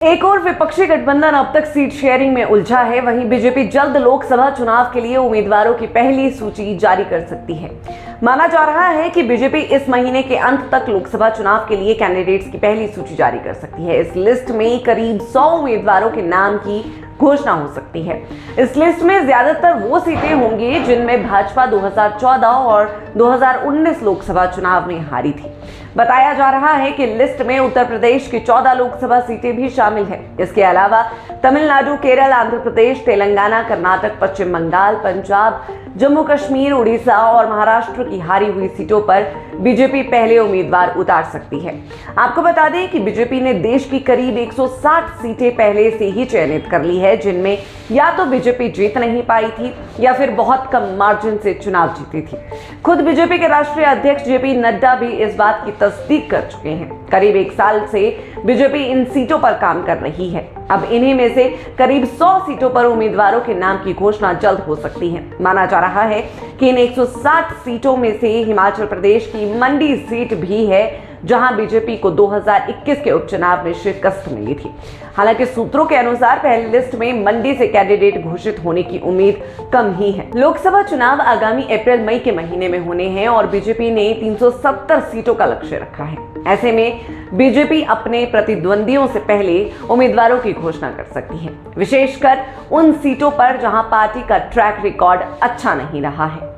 एक और विपक्षी गठबंधन अब तक सीट शेयरिंग में उलझा है। वहीं बीजेपी जल्द लोकसभा चुनाव के लिए उम्मीदवारों की पहली सूची जारी कर सकती है। माना जा रहा है कि बीजेपी इस महीने के अंत तक लोकसभा चुनाव के लिए कैंडिडेट्स की पहली सूची जारी कर सकती है। इस लिस्ट में करीब 100 उम्मीदवारों के नाम की घोषणा हो सकती है। इस लिस्ट में ज्यादातर वो सीटें होंगी जिनमें भाजपा 2014 और 2019 लोकसभा चुनाव में हारी थी। बताया जा रहा है कि लिस्ट में उत्तर प्रदेश की 14 लोकसभा सीटें भी शामिल हैं। इसके अलावा तमिलनाडु, केरल, आंध्र प्रदेश, तेलंगाना, कर्नाटक, पश्चिम बंगाल, पंजाब, जम्मू कश्मीर, उड़ीसा और महाराष्ट्र की हारी हुई सीटों पर बीजेपी पहले उम्मीदवार उतार सकती है। आपको बता दें कि बीजेपी ने देश की करीब 160 सीटें पहले से ही चयनित कर ली है, जिनमें या तो बीजेपी जीत नहीं पाई थी या फिर बहुत कम मार्जिन से चुनाव जीती थी। खुद बीजेपी के राष्ट्रीय अध्यक्ष जेपी नड्डा भी इस बात की तस्दीक कर चुके हैं। करीब 1 साल से बीजेपी इन सीटों पर काम कर रही है। अब इन्हीं में से करीब 100 सीटों पर उम्मीदवारों के नाम की घोषणा जल्द हो सकती है। माना जा रहा है कि इन 160 सीटों में से हिमाचल प्रदेश की मंडी सीट भी है, जहां बीजेपी को 2021 के उपचुनाव में शिकस्त मिली थी। हालांकि सूत्रों के अनुसार पहली लिस्ट में मंडी से कैंडिडेट घोषित होने की उम्मीद कम ही है। लोकसभा चुनाव आगामी अप्रैल-मई के महीने में होने हैं और बीजेपी ने 370 सीटों का लक्ष्य रखा है। ऐसे में बीजेपी अपने प्रतिद्वंदियों से पहले उम्मीदवारों की घोषणा कर सकती है, विशेषकर उन सीटों पर जहां पार्टी का ट्रैक रिकॉर्ड अच्छा नहीं रहा है।